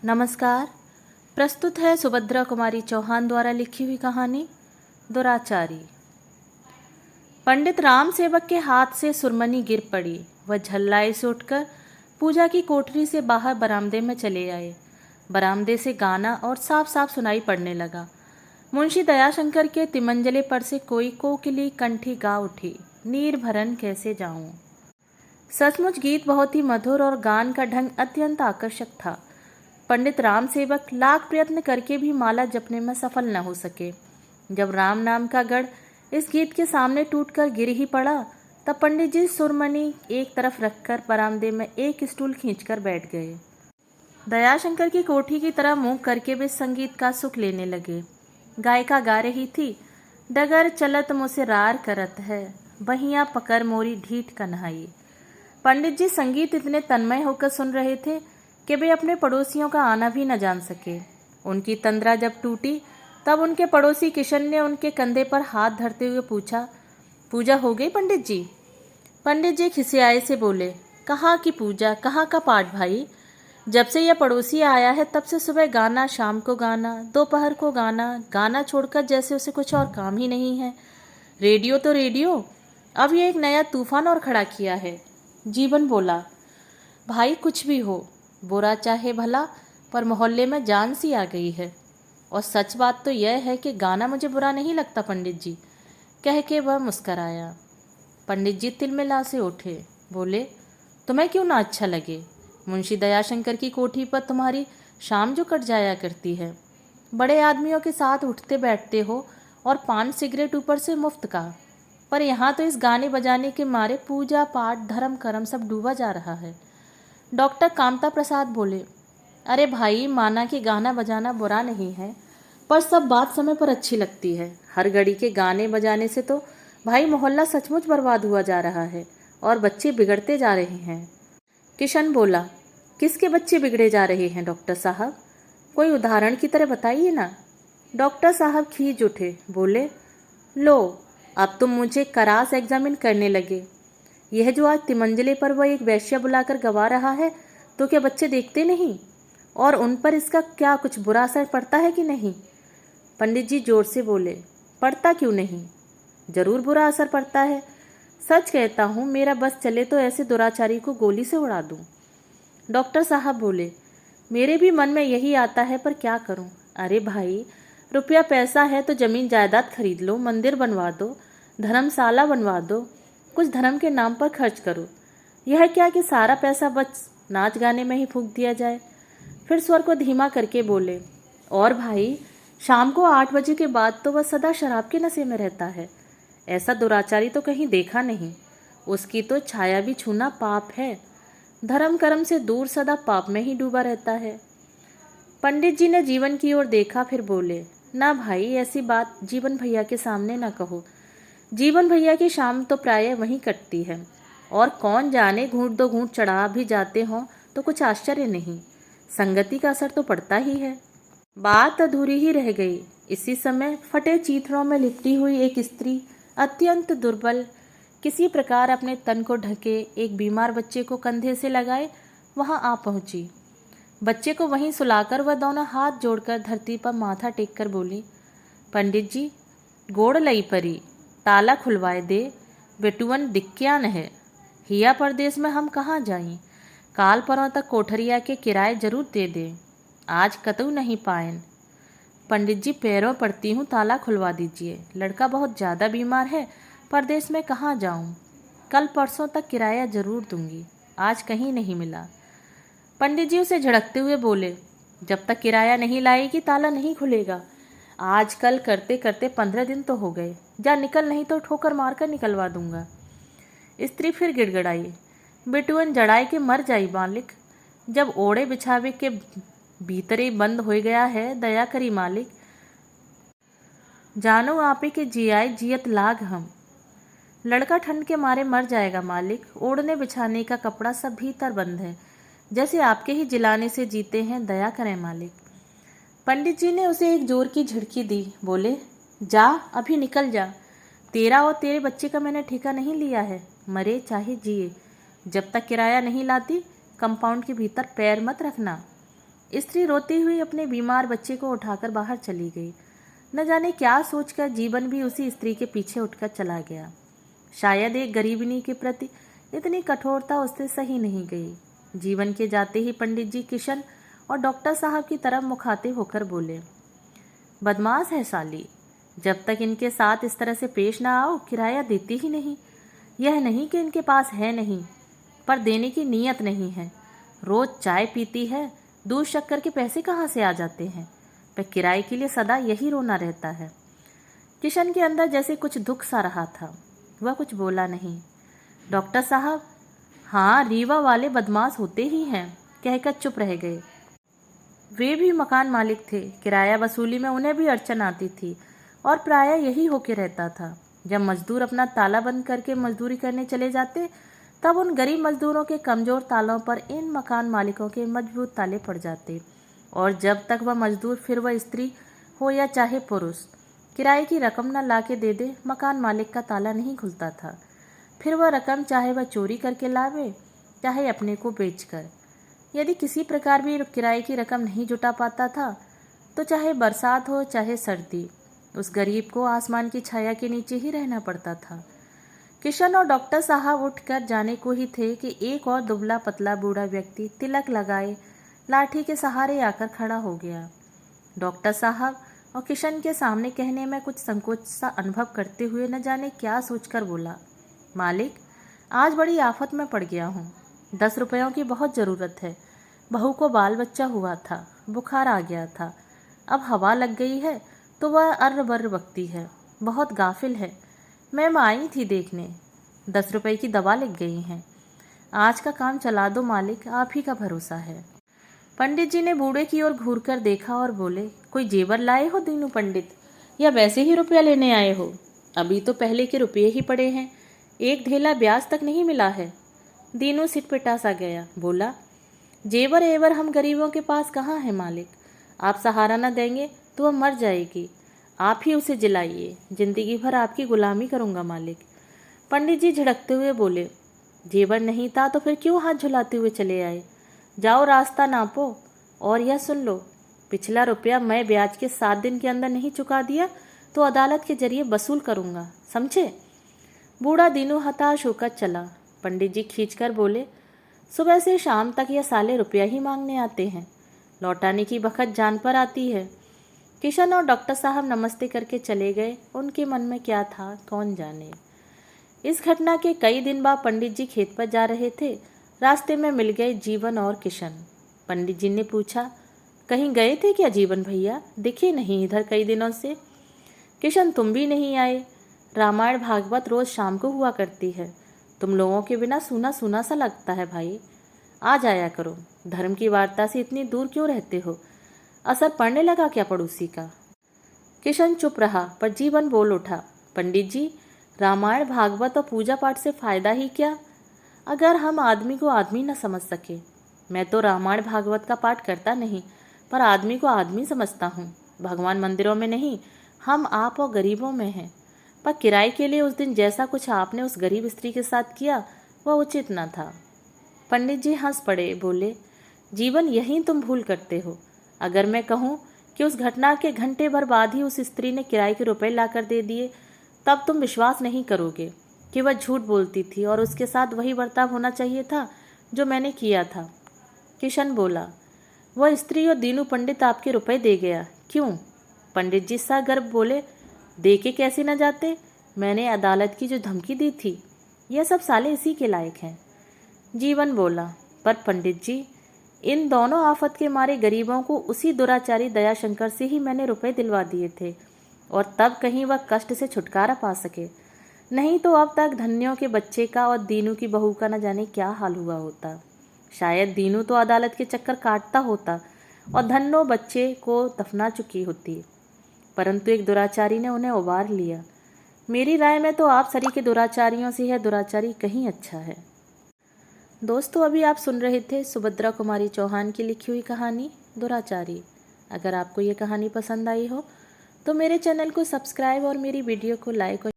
नमस्कार। प्रस्तुत है सुभद्रा कुमारी चौहान द्वारा लिखी हुई कहानी दुराचारी। पंडित राम सेवक के हाथ से सुरमनी गिर पड़ी। वह झल्लाए से उठकर पूजा की कोठरी से बाहर बरामदे में चले आए। बरामदे से गाना और साफ साफ सुनाई पड़ने लगा। मुंशी दयाशंकर के तिमंजले पर से कोई कोकिली कंठी गा उठी, नीर भरन कैसे जाऊं। सचमुच गीत बहुत ही मधुर और गान का ढंग अत्यंत आकर्षक था। पंडित राम सेवक लाख प्रयत्न करके भी माला जपने में सफल न हो सके। जब राम नाम का गढ़ इस गीत के सामने टूटकर गिर ही पड़ा, तब पंडित जी सुरमनी एक तरफ रखकर बरामदे में एक स्टूल खींचकर बैठ गए। दयाशंकर की कोठी की तरह मुंह करके वे संगीत का सुख लेने लगे। गायिका गा रही थी, डगर चलत मुसेरार करत है, बहिया पकर मोरी ढीठ कन्हाई। पंडित जी संगीत इतने तन्मय होकर सुन रहे थे कि वे अपने पड़ोसियों का आना भी न जान सके। उनकी तंद्रा जब टूटी, तब उनके पड़ोसी किशन ने उनके कंधे पर हाथ धरते हुए पूछा, पूजा हो गई पंडित जी? पंडित जी खिसियाए से बोले, कहाँ की पूजा, कहाँ का पाठ भाई। जब से यह पड़ोसी आया है तब से सुबह गाना, शाम को गाना, दोपहर को गाना, गाना छोड़कर जैसे उसे कुछ और काम ही नहीं है। रेडियो तो रेडियो, अब ये एक नया तूफान और खड़ा किया है। जीवन बोला, भाई कुछ भी हो, बुरा चाहे भला, पर मोहल्ले में जान सी आ गई है। और सच बात तो यह है कि गाना मुझे बुरा नहीं लगता पंडित जी, कह के वह मुस्कराया। पंडित जी तिलमिला से उठे, बोले, तुम्हें क्यों ना अच्छा लगे? मुंशी दयाशंकर की कोठी पर तुम्हारी शाम जो कट जाया करती है। बड़े आदमियों के साथ उठते बैठते हो और पान सिगरेट ऊपर से मुफ्त का। पर यहाँ तो इस गाने बजाने के मारे पूजा पाठ धर्म कर्म सब डूबा जा रहा है। डॉक्टर कामता प्रसाद बोले, अरे भाई, माना कि गाना बजाना बुरा नहीं है, पर सब बात समय पर अच्छी लगती है। हर घड़ी के गाने बजाने से तो भाई मोहल्ला सचमुच बर्बाद हुआ जा रहा है और बच्चे बिगड़ते जा रहे हैं। किशन बोला, किसके बच्चे बिगड़े जा रहे हैं डॉक्टर साहब? कोई उदाहरण की तरह बताइए ना। डॉक्टर साहब खींच उठे, बोले, लो, अब तुम मुझे करास एग्जामिन करने लगे। यह जो आज तिमंजले पर वह एक वैश्या बुलाकर गवा रहा है, तो क्या बच्चे देखते नहीं? और उन पर इसका क्या कुछ बुरा असर पड़ता है कि नहीं? पंडित जी जोर से बोले, पड़ता क्यों नहीं, जरूर बुरा असर पड़ता है। सच कहता हूँ, मेरा बस चले तो ऐसे दुराचारी को गोली से उड़ा दूं। डॉक्टर साहब बोले, मेरे भी मन में यही आता है, पर क्या करूं। अरे भाई, रुपया पैसा है तो जमीन जायदाद खरीद लो, मंदिर बनवा दो, धर्मशाला बनवा दो, कुछ धर्म के नाम पर खर्च करो। यह क्या कि सारा पैसा बस नाच गाने में ही फूंक दिया जाए। फिर स्वर को धीमा करके बोले, और भाई, शाम को 8 बजे के बाद तो वह सदा शराब के नशे में रहता है। ऐसा दुराचारी तो कहीं देखा नहीं। उसकी तो छाया भी छूना पाप है। धर्म कर्म से दूर सदा पाप में ही डूबा रहता है। पंडित जी ने जीवन की ओर देखा, फिर बोले, ना भाई, ऐसी बात जीवन भैया के सामने ना कहो। जीवन भैया की शाम तो प्रायः वहीं कटती है, और कौन जाने घूंट दो घूंट चढ़ा भी जाते हों तो कुछ आश्चर्य नहीं। संगति का असर तो पड़ता ही है। बात अधूरी ही रह गई। इसी समय फटे चीथड़ों में लिपटी हुई एक स्त्री अत्यंत दुर्बल, किसी प्रकार अपने तन को ढके एक बीमार बच्चे को कंधे से लगाए वहां आ पहुंची। बच्चे को वहीं सुलाकर वह दोनों हाथ जोड़कर धरती पर माथा टेक कर बोली, पंडित जी, गोड़ लई परी, ताला खुलवाए दे, बेटुअन दिक्कियान है। हिया परदेश में हम कहाँ जाएं? काल परों तक कोठरिया के किराए जरूर दे दे, आज कतऊ नहीं पायन। पंडित जी, पैरों पड़ती हूँ, ताला खुलवा दीजिए। लड़का बहुत ज़्यादा बीमार है, परदेश में कहाँ जाऊँ? कल परसों तक किराया जरूर दूंगी, आज कहीं नहीं मिला। पंडित जी उसे झड़कते हुए बोले, जब तक किराया नहीं लाएगी ताला नहीं खुलेगा। आजकल करते करते 15 दिन तो हो गए, जा निकल, नहीं तो ठोकर मारकर निकलवा दूंगा। स्त्री फिर गिड़गिड़ाई, बेटुअन जड़ाई के मर जाई मालिक, जब ओढ़े बिछावे के भीतरे बंद हो गया है, दया करी मालिक। जानो आपे के जियाए जियत लाग हम। लड़का ठंड के मारे मर जाएगा मालिक, ओढ़ने बिछाने का कपड़ा सब भीतर बंद है, जैसे आपके ही जिलाने से जीते हैं, दया करें मालिक। पंडित जी ने उसे एक जोर की झिड़की दी, बोले, जा, अभी निकल जा। तेरा और तेरे बच्चे का मैंने ठेका नहीं लिया है, मरे चाहे जिए। जब तक किराया नहीं लाती कंपाउंड के भीतर पैर मत रखना। स्त्री रोती हुई अपने बीमार बच्चे को उठाकर बाहर चली गई। न जाने क्या सोचकर जीवन भी उसी स्त्री के पीछे उठकर चला गया। शायद एक गरीबिनी के प्रति इतनी कठोरता उससे सही नहीं गई। जीवन के जाते ही पंडित जी किशन और डॉक्टर साहब की तरफ मुखातिब होकर बोले, बदमाश है साली, जब तक इनके साथ इस तरह से पेश ना आओ किराया देती ही नहीं। यह नहीं कि इनके पास है नहीं, पर देने की नीयत नहीं है। रोज चाय पीती है, दूध शक्कर के पैसे कहाँ से आ जाते हैं। पर किराए के लिए सदा यही रोना रहता है। किशन के अंदर जैसे कुछ दुख सा रहा था। वह कुछ बोला नहीं। डॉक्टर साहब, हाँ, रीवा वाले बदमाश होते ही हैं, कहकर चुप रह गए। वे भी मकान मालिक थे। किराया वसूली में उन्हें भी अड़चन आती थी और प्रायः यही होके रहता था। जब मजदूर अपना ताला बंद करके मजदूरी करने चले जाते, तब उन गरीब मजदूरों के कमजोर तालों पर इन मकान मालिकों के मजबूत ताले पड़ जाते, और जब तक वह मजदूर, फिर वह स्त्री हो या चाहे पुरुष, किराए की रकम न ला के दे दे, मकान मालिक का ताला नहीं खुलता था। फिर वह रकम चाहे वह चोरी करके लावे, चाहे अपने को बेचकर। यदि किसी प्रकार भी किराए की रकम नहीं जुटा पाता था, तो चाहे बरसात हो चाहे सर्दी, उस गरीब को आसमान की छाया के नीचे ही रहना पड़ता था। किशन और डॉक्टर साहब उठकर जाने को ही थे कि एक और दुबला पतला बूढ़ा व्यक्ति तिलक लगाए लाठी के सहारे आकर खड़ा हो गया। डॉक्टर साहब और किशन के सामने कहने में कुछ संकोच सा अनुभव करते हुए न जाने क्या सोचकर बोला, मालिक, आज बड़ी आफत में पड़ गया हूँ। 10 रुपयों की बहुत ज़रूरत है। बहू को बाल बच्चा हुआ था, बुखार आ गया था। अब हवा लग गई है तो वह अर्र बर्र बकती है, बहुत गाफिल है। मैं आई थी देखने, 10 रुपए की दवा लिख गई हैं। आज का काम चला दो मालिक, आप ही का भरोसा है। पंडित जी ने बूढ़े की ओर घूर कर देखा और बोले, कोई जेवर लाए हो दीनू पंडित, या वैसे ही रुपया लेने आए हो? अभी तो पहले के रुपये ही पड़े हैं, एक ढेला ब्याज तक नहीं मिला है। दीनू सिटपिटा सा गया, बोला, जेवर एवर हम गरीबों के पास कहाँ है मालिक। आप सहारा न देंगे तो वह मर जाएगी, आप ही उसे जिलाइए, जिंदगी भर आपकी गुलामी करूंगा मालिक। पंडित जी झिड़कते हुए बोले, जेवर नहीं था तो फिर क्यों हाथ झुलाते हुए चले आए? जाओ रास्ता नापो, और यह सुन लो, पिछला रुपया मैं ब्याज के 7 दिन के अंदर नहीं चुका दिया तो अदालत के जरिए वसूल करूंगा, समझे? बूढ़ा दीनू हताश होकर चला। पंडित जी खींचकर बोले, सुबह से शाम तक यह साले रुपया ही मांगने आते हैं, लौटाने की बखत जान पर आती है। किशन और डॉक्टर साहब नमस्ते करके चले गए। उनके मन में क्या था कौन जाने। इस घटना के कई दिन बाद पंडित जी खेत पर जा रहे थे। रास्ते में मिल गए जीवन और किशन। पंडित जी ने पूछा, कहीं गए थे क्या जीवन भैया? दिखे नहीं इधर कई दिनों से। किशन, तुम भी नहीं आए। रामायण भागवत रोज शाम को हुआ करती है, तुम लोगों के बिना सूना सूना सा लगता है भाई, आ जाया करो। धर्म की वार्ता से इतनी दूर क्यों रहते हो? असर पड़ने लगा क्या पड़ोसी का? किशन चुप रहा, पर जीवन बोल उठा, पंडित जी, रामायण भागवत और पूजा पाठ से फायदा ही क्या, अगर हम आदमी को आदमी न समझ सके। मैं तो रामायण भागवत का पाठ करता नहीं, पर आदमी को आदमी समझता हूँ। भगवान मंदिरों में नहीं, हम आप और गरीबों में हैं। पर किराए के लिए उस दिन जैसा कुछ आपने उस गरीब स्त्री के साथ किया वह उचित न था। पंडित जी हंस पड़े, बोले, जीवन, यही तुम भूल करते हो। अगर मैं कहूँ कि उस घटना के घंटे भर बाद ही उस स्त्री ने किराए के रुपए लाकर दे दिए, तब तुम विश्वास नहीं करोगे कि वह झूठ बोलती थी और उसके साथ वही बर्ताव होना चाहिए था जो मैंने किया था। किशन बोला, वह स्त्री और दीनू पंडित आपके रुपए दे गया, क्यों? पंडित जी सगर्व बोले, दे के कैसे न जाते? मैंने अदालत की जो धमकी दी थी, यह सब साले इसी के लायक हैं। जीवन बोला, पर पंडित जी, इन दोनों आफत के मारे गरीबों को उसी दुराचारी दयाशंकर से ही मैंने रुपए दिलवा दिए थे, और तब कहीं वह कष्ट से छुटकारा पा सके। नहीं तो अब तक धन्यों के बच्चे का और दीनू की बहू का न जाने क्या हाल हुआ होता। शायद दीनू तो अदालत के चक्कर काटता होता और धन्नो बच्चे को दफना चुकी होती, परंतु एक दुराचारी ने उन्हें उबार लिया। मेरी राय में तो आप सरी के दुराचारियों से यह दुराचारी कहीं अच्छा है। दोस्तों, अभी आप सुन रहे थे सुभद्रा कुमारी चौहान की लिखी हुई कहानी दुराचारी। अगर आपको ये कहानी पसंद आई हो तो मेरे चैनल को सब्सक्राइब और मेरी वीडियो को लाइक और